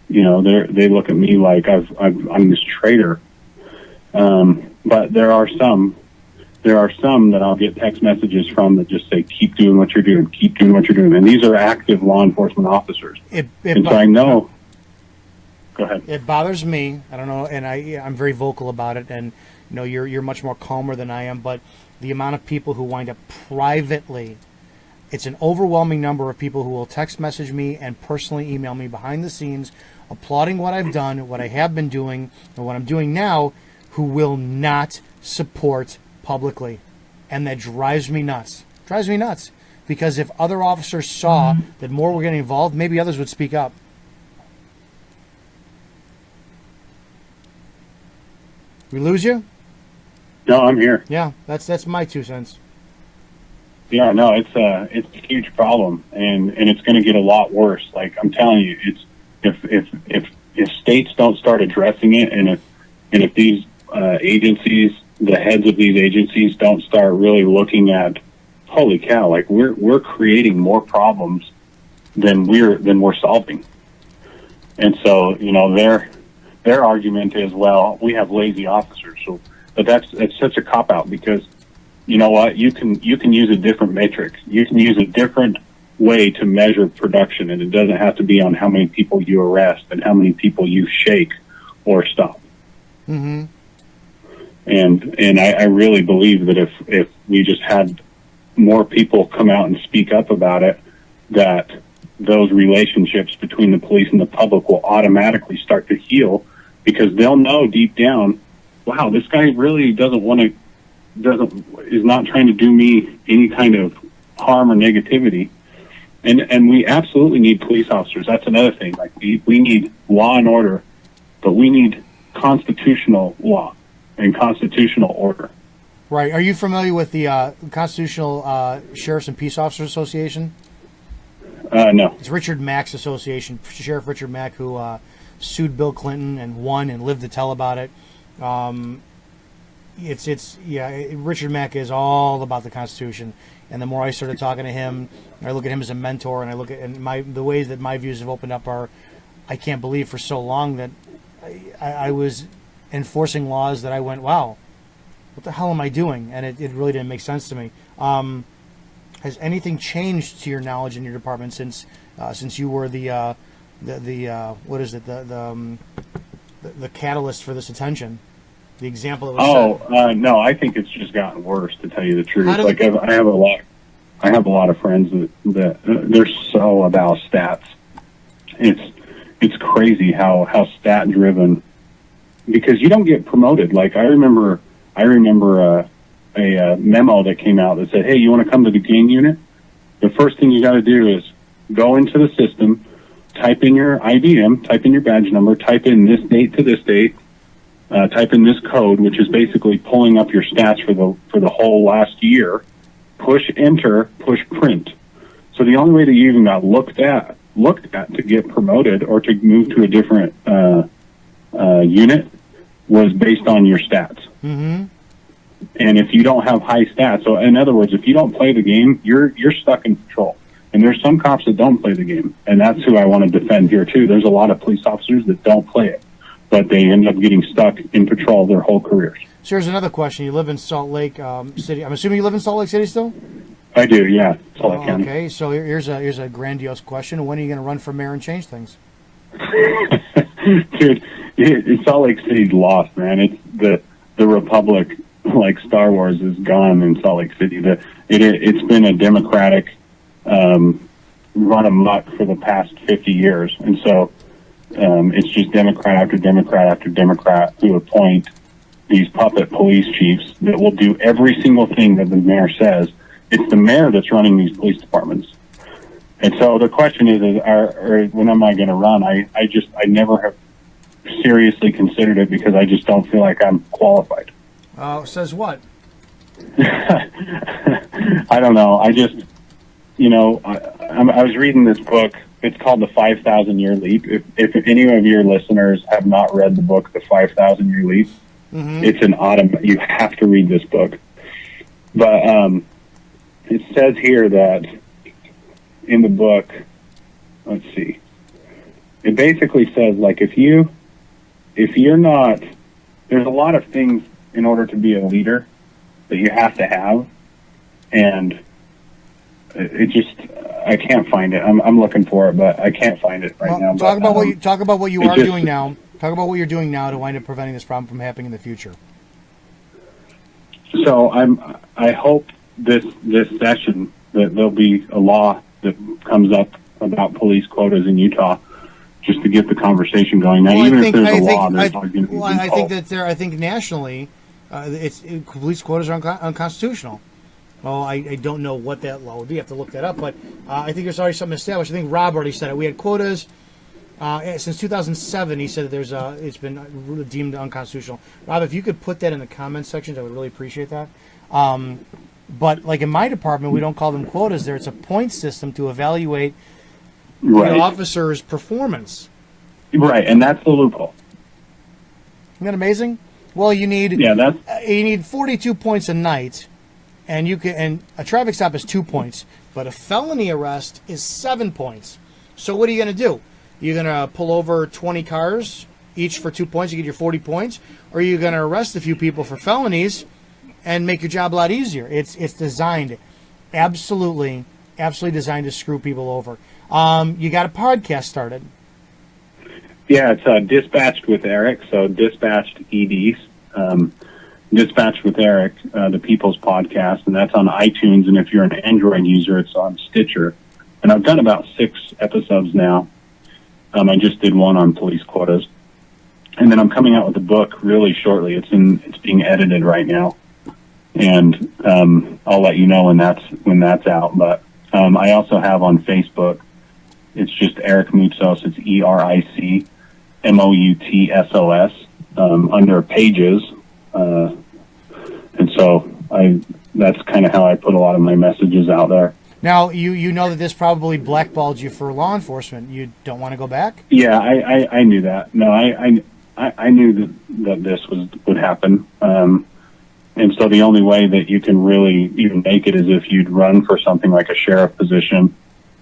They look at me like I'm this traitor. But there are some that I'll get text messages from that just say, keep doing what you're doing, keep doing what you're doing. And these are active law enforcement officers. So I know. Go ahead. It bothers me. I don't know, and I'm very vocal about it. And you're much more calmer than I am. But the amount of people who wind up privately, it's an overwhelming number of people who will text message me and personally email me behind the scenes, applauding what I've done, what I have been doing, and what I'm doing now, who will not support publicly. And that drives me nuts. Because if other officers saw that more were getting involved, maybe others would speak up. We lose you? No, I'm here. Yeah, that's my 2 cents. Yeah, no, it's a huge problem, and it's going to get a lot worse. Like, I'm telling you, if states don't start addressing it, and if these agencies, the heads of these agencies, don't start really looking at, holy cow, like we're creating more problems than we're solving. And so, their argument is, well, we have lazy officers. So, but that's such a cop out, because you know what, you can use a different matrix. You can use a different way to measure production, and it doesn't have to be on how many people you arrest and how many people you shake or stop. Mm-hmm. And I really believe that if we just had more people come out and speak up about it, that those relationships between the police and the public will automatically start to heal, because they'll know deep down, wow, this guy really is not trying to do me any kind of harm or negativity. And we absolutely need police officers. That's another thing. Like, we need law and order, but we need constitutional law and constitutional order. Right. Are you familiar with the Constitutional Sheriffs and Peace Officers Association? No. It's Richard Mack's association. Sheriff Richard Mack, who sued Bill Clinton and won and lived to tell about it. Richard Mack is all about the Constitution. And the more I started talking to him, I look at him as a mentor, and I look at the ways that my views have opened up are, I can't believe for so long that I was enforcing laws that I went, wow, what the hell am I doing? And it really didn't make sense to me. Has anything changed to your knowledge in your department since you were the catalyst for this attention? The example that was set? No, I think it's just gotten worse, to tell you the truth. Like, I have a lot of friends that they're so about stats. It's crazy how stat driven, because you don't get promoted. Like, I remember a a memo that came out that said, hey, you want to come to the gang unit? The first thing you got to do is go into the system, type in your IDM, type in your badge number, type in this date to this date, type in this code, which is basically pulling up your stats for the whole last year. Push enter, push print. So the only way that you even got looked at to get promoted or to move to a different unit was based on your stats. Mm-hmm. And if you don't have high stats, so in other words, if you don't play the game, you're stuck in patrol. And there's some cops that don't play the game, and that's who I want to defend here too. There's a lot of police officers that don't play it, but they end up getting stuck in patrol their whole careers. So here's another question. You live in Salt Lake City. I'm assuming you live in Salt Lake City still? I do, yeah. Salt Lake County. Okay, so here's a grandiose question. When are you going to run for mayor and change things? Dude, Salt Lake City's lost, man. It's the Republic, like Star Wars, is gone in Salt Lake City. It's been a Democratic run amok for the past 50 years, and so it's just Democrat after Democrat after Democrat who appoint these puppet police chiefs that will do every single thing that the mayor says. It's the mayor that's running these police departments. And so the question is when am I going to run? I never have seriously considered it because I just don't feel like I'm qualified. Says what? I don't know. I just, I was reading this book. It's called The 5,000 Year Leap. If any of your listeners have not read the book, The 5,000 Year Leap, mm-hmm. It's an you have to read this book. But it says here that in the book, let's see, it basically says, like, if you're not, there's a lot of things in order to be a leader that you have to have, and it just, I can't find it. I'm looking for it, but I can't find it right now. Talk about what you are doing now. Talk about what you're doing now to wind up preventing this problem from happening in the future. So I hope this session that there'll be a law that comes up about police quotas in Utah, just to get the conversation going. Now, even if there's a law, there's always going to be. Well, I think that I think nationally, police quotas are unconstitutional. Well, I don't know what that law would be. I have to look that up. But I think there's already something established. I think Rob already said it. We had quotas since 2007. He said that it's been deemed unconstitutional. Rob, if you could put that in the comments sections, I would really appreciate that. But like in my department, we don't call them quotas. There, it's a point system to evaluate the officer's performance. Right, and that's the loophole. Isn't that amazing? Well, you need 42 points a night, and a traffic stop is 2 points, but a felony arrest is 7 points. So what are you going to do? You're going to pull over 20 cars, each for 2 points, you get your 40 points, or are you going to arrest a few people for felonies and make your job a lot easier? It's designed, absolutely designed to screw people over. You got a podcast started. Yeah, it's Dispatched with Eric, so Dispatched EDs. Dispatched with Eric, the People's Podcast, and that's on iTunes, and if you're an Android user, it's on Stitcher. And I've done about 6 episodes now. I just did one on police quotas. And then I'm coming out with a book really shortly. It's being edited right now. And I'll let you know when that's out. But I also have on Facebook, it's just Eric Moutsos. It's EricMoutsos under Pages. And so that's kind of how I put a lot of my messages out there. Now, you know that this probably blackballed you for law enforcement. You don't want to go back? Yeah, I knew that. No, I knew that this would happen. And so the only way that you can really even make it is if you'd run for something like a sheriff position.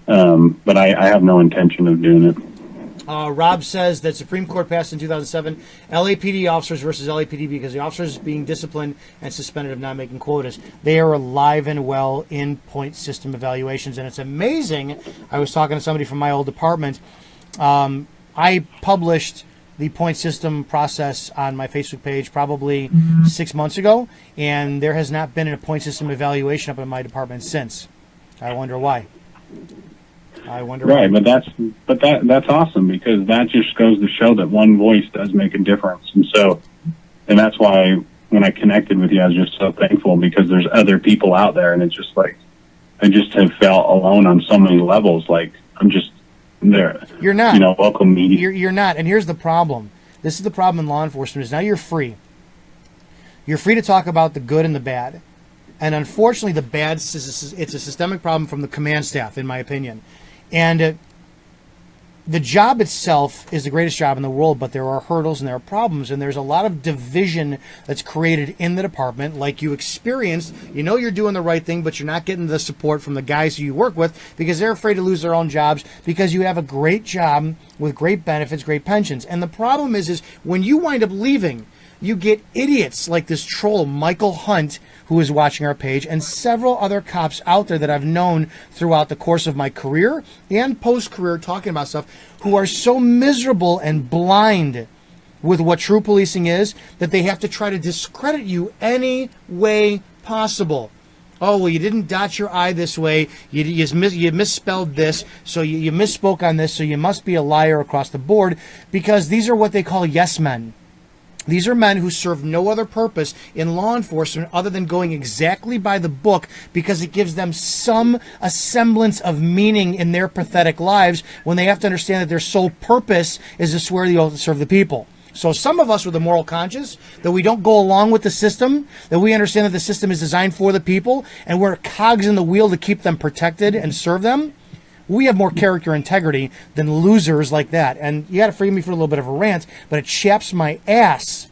But I have no intention of doing it. Rob says that Supreme Court passed in 2007 LAPD officers versus LAPD because the officers being disciplined and suspended of not making quotas. They are alive and well in point system evaluations, and it's amazing. I was talking to somebody from my old department. I published the point system process on my Facebook page probably 6 months ago, and there has not been a point system evaluation up in my department since. I wonder why. Right, but that's awesome because that just goes to show that one voice does make a difference, and that's why when I connected with you, I was just so thankful because there's other people out there, and it's just like I just have felt alone on so many levels. Like I'm just there. You're not. You know, local media. You're not. And here's the problem. This is the problem in law enforcement is now you're free. You're free to talk about the good and the bad. And unfortunately, the bad, it's a systemic problem from the command staff, in my opinion. And the job itself is the greatest job in the world, but there are hurdles and there are problems, and there's a lot of division that's created in the department, like you experienced. You know you're doing the right thing, but you're not getting the support from the guys who you work with because they're afraid to lose their own jobs because you have a great job with great benefits, great pensions. And the problem is when you wind up leaving, you get idiots like this troll, Michael Hunt, who is watching our page, and several other cops out there that I've known throughout the course of my career and post-career talking about stuff, who are so miserable and blind with what true policing is that they have to try to discredit you any way possible. Oh, well, you didn't dot your I this way. You misspelled this, so you misspoke on this, so you must be a liar across the board, because these are what they call yes men. These are men who serve no other purpose in law enforcement other than going exactly by the book because it gives them a semblance of meaning in their pathetic lives when they have to understand that their sole purpose is to swear the oath to serve the people. So some of us with a moral conscience, that we don't go along with the system, that we understand that the system is designed for the people, and we're cogs in the wheel to keep them protected and serve them, we have more character integrity than losers like that. And you got to forgive me for a little bit of a rant, but it chaps my ass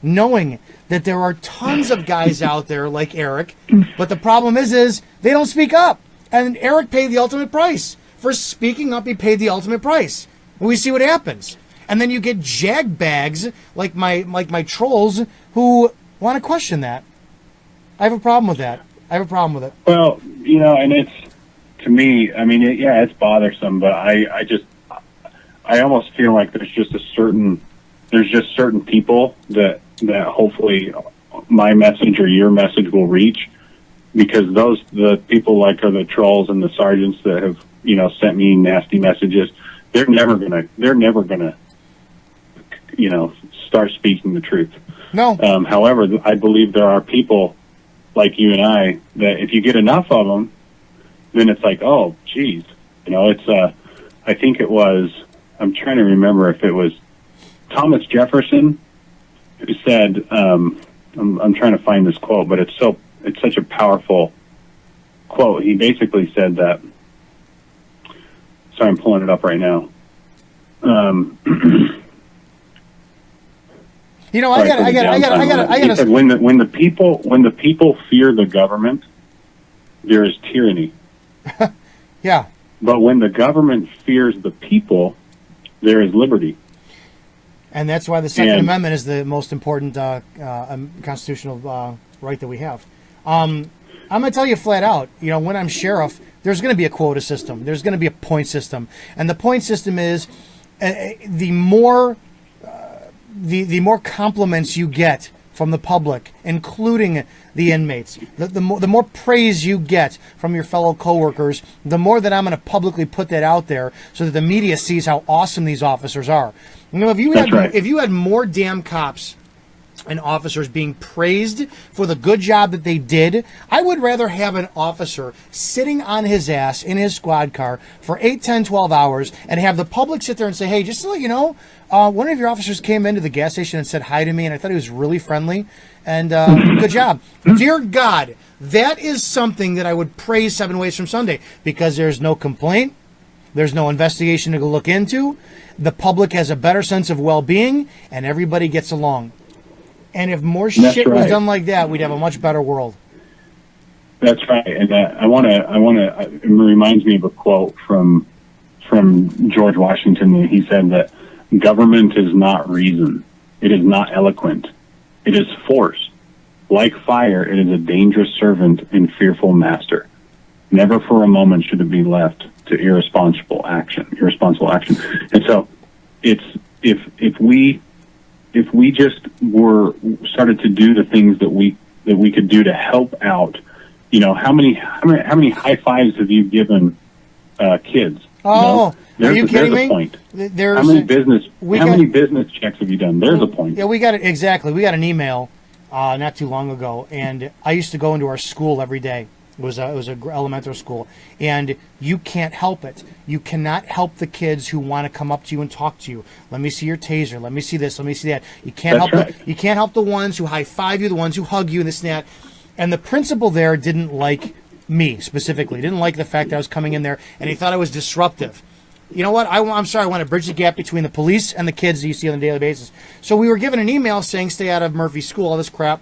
knowing that there are tons of guys out there like Eric, but the problem is they don't speak up. And Eric paid the ultimate price. For speaking up, he paid the ultimate price. And we see what happens. And then you get jag-bags like my trolls who want to question that. I have a problem with that. I have a problem with it. Well, you know, and it's, to me, I mean, it's bothersome, but I almost feel like there's just certain people that hopefully my message or your message will reach, because the people like are the trolls and the sergeants that have, you know, sent me nasty messages. They're never gonna, you know, start speaking the truth. No. However, I believe there are people like you and I that if you get enough of them, then it's like, oh, geez. You know, it's, I think it was, I'm trying to remember if it was Thomas Jefferson who said, I'm trying to find this quote, but it's such a powerful quote. He basically said that, sorry, I'm pulling it up right now. You know, I got. He said, when the people fear the government, there is tyranny. Yeah. But when the government fears the people, there is liberty. And that's why the Second Amendment is the most important constitutional right that we have. I'm going to tell you flat out, you know, when I'm sheriff, there's going to be a quota system. There's going to be a point system. And the point system is the more compliments you get from the public, including the inmates, the more praise you get from your fellow coworkers, the more that I'm going to publicly put that out there so that the media sees how awesome these officers are. You know, if you had more damn cops and officers being praised for the good job that they did, I would rather have an officer sitting on his ass in his squad car for 8, 10, 12 hours and have the public sit there and say, hey, just to let you know, one of your officers came into the gas station and said hi to me, and I thought he was really friendly, and good job. Dear God, that is something that I would praise 7 Ways from Sunday, because there's no complaint, there's no investigation to look into, the public has a better sense of well-being, and everybody gets along. And if more shit was done like that, we'd have a much better world. That's right. And it reminds me of a quote from George Washington. He said that government is not reason. It is not eloquent. It is force. Like fire, it is a dangerous servant and fearful master. Never for a moment should it be left to irresponsible action. And so it's, if we just started to do the things that we could do to help out, you know, how many high fives have you given kids? Oh, you know? Are you kidding me? Point. How many business checks have you done? There's a point. Yeah, we got it exactly. We got an email not too long ago, and I used to go into our school every day. It was a elementary school, and you can't help it. You cannot help the kids who want to come up to you and talk to you. Let me see your taser. Let me see this. Let me see that. You can't you can't help the ones who high five you, the ones who hug you, and this and that. And the principal there didn't like me specifically. Didn't like the fact that I was coming in there, and he thought I was disruptive. You know what? I'm sorry. I want to bridge the gap between the police and the kids that you see on a daily basis. So we were given an email saying stay out of Murphy School. All this crap.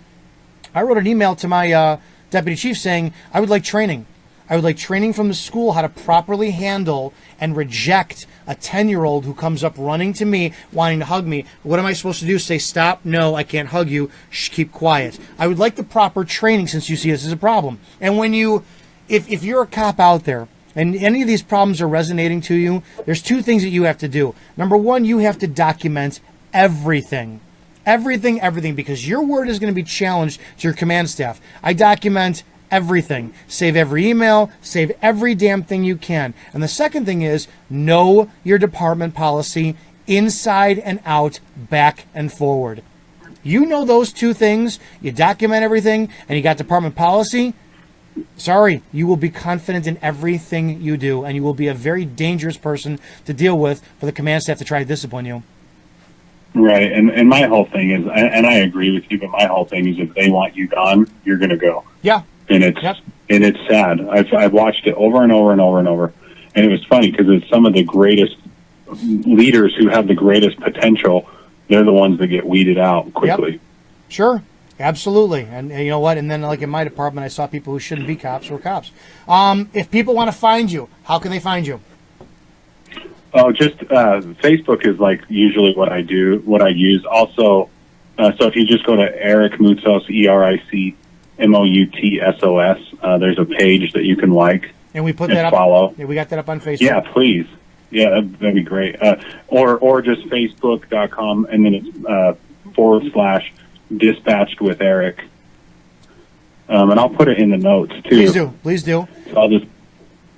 I wrote an email to my deputy chief saying I would like training. I would like training from the school how to properly handle and reject a 10-year-old who comes up running to me, wanting to hug me. What am I supposed to do? Say, stop, no, I can't hug you, shh, keep quiet. I would like the proper training since you see this as a problem. And when you, if you're a cop out there and any of these problems are resonating to you, there's two things that you have to do. Number one, you have to document everything. Everything, because your word is going to be challenged to your command staff. I document everything. Save every email, save every damn thing you can. And the second thing is know your department policy inside and out, back and forward. You know those two things, you document everything, and you got department policy, sorry, you will be confident in everything you do, and you will be a very dangerous person to deal with for the command staff to try to discipline you. Right, and my whole thing is, and I agree with you, but my whole thing is if they want you gone, you're going to go. Yeah. And it's sad. I've watched it over and over and over and over, and it was funny because it's some of the greatest leaders who have the greatest potential. They're the ones that get weeded out quickly. Yep. Sure, absolutely. And you know what? And then like in my department, I saw people who shouldn't be cops were cops. If people want to find you, how can they find you? Oh, just Facebook is like usually what I use. Also, so if you just go to Eric Moutsos, EricMoutsos, there's a page that you can like and we put that up. Follow. Yeah, we got that up on Facebook. Yeah, please. Yeah, that'd be great. Or just Facebook.com and then it's / dispatched with Eric. And I'll put it in the notes too. Please do. So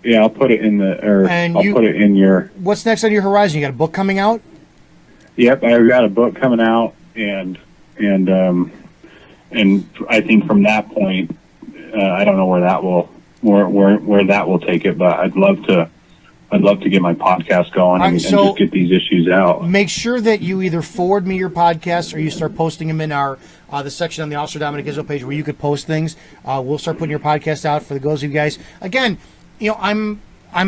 I'll put it in put it in your. What's next on your horizon? You got a book coming out? Yep, I've got a book coming out, and I think from that point, I don't know where that will take it, but I'd love to get my podcast going and just get these issues out. Make sure that you either forward me your podcast or you start posting them in our the section on the Officer Dominick Izzo page where you could post things. We'll start putting your podcast out for those of you guys. Again, you know, I'm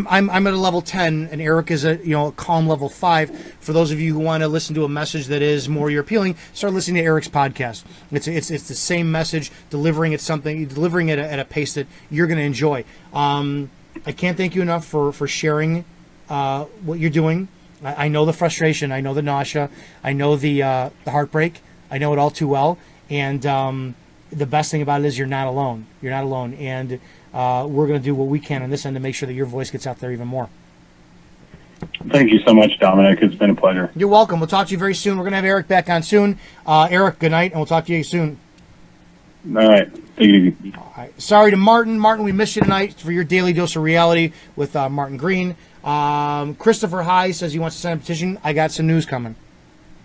at a level 10, and Eric is a calm level 5. For those of you who want to listen to a message that is more your appealing, start listening to Eric's podcast. It's the same message, delivering it at a pace that you're going to enjoy. I can't thank you enough for sharing what you're doing. I know the frustration, I know the nausea, I know the heartbreak. I know it all too well, and the best thing about it is you're not alone. You're not alone, and we're going to do what we can on this end to make sure that your voice gets out there even more. Thank you so much, Dominic. It's been a pleasure. You're welcome. We'll talk to you very soon. We're going to have Eric back on soon. Eric, good night, and we'll talk to you soon. All right. Take it easy. All right. Sorry to Martin. Martin, we missed you tonight for your daily dose of reality with Martin Green. Christopher High says he wants to sign a petition. I got some news coming.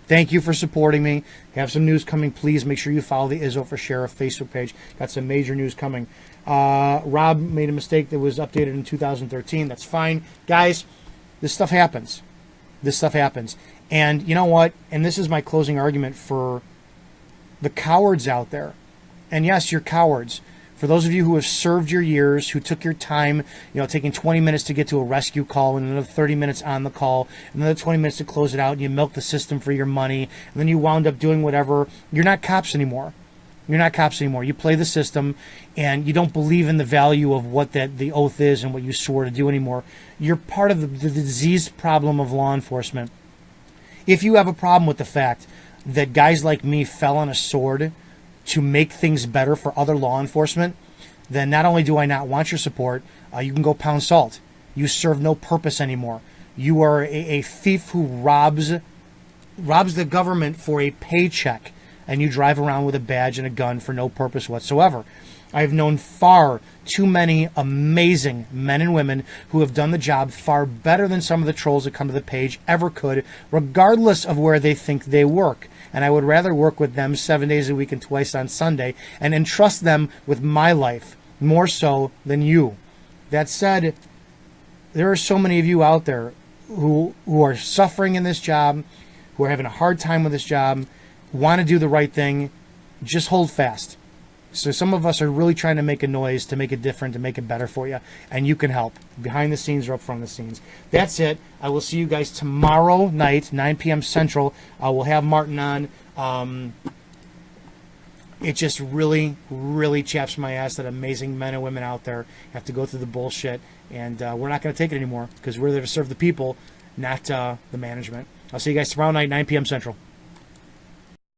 Thank you for supporting me. Have some news coming. Please make sure you follow the Izzo for Sheriff Facebook page. Got some major news coming. Rob made a mistake that was updated in 2013. That's fine. Guys, this stuff happens. This stuff happens. And you know what? And this is my closing argument for the cowards out there. And yes, you're cowards. For those of you who have served your years, who took your time, taking 20 minutes to get to a rescue call and another 30 minutes on the call, another 20 minutes to close it out, and you milk the system for your money, and then you wound up doing whatever. You're not cops anymore. You're not cops anymore. You play the system, and you don't believe in the value of what the oath is and what you swore to do anymore. You're part of the diseased problem of law enforcement. If you have a problem with the fact that guys like me fell on a sword to make things better for other law enforcement, then not only do I not want your support, you can go pound salt. You serve no purpose anymore. You are a thief who robs the government for a paycheck, and you drive around with a badge and a gun for no purpose whatsoever. I've known far too many amazing men and women who have done the job far better than some of the trolls that come to the page ever could, regardless of where they think they work. And I would rather work with them 7 days a week and twice on Sunday and entrust them with my life more so than you. That said, there are so many of you out there who are suffering in this job, who are having a hard time with this job, want to do the right thing. Just hold fast. So some of us are really trying to make a noise, to make it different, to make it better for you, and you can help behind the scenes or up front of the scenes. That's it. I will see you guys tomorrow night, 9 p.m. Central. We'll have Martin on. It just really, really chaps my ass that amazing men and women out there have to go through the bullshit, and we're not going to take it anymore because we're there to serve the people, not the management. I'll see you guys tomorrow night, 9 p.m. Central.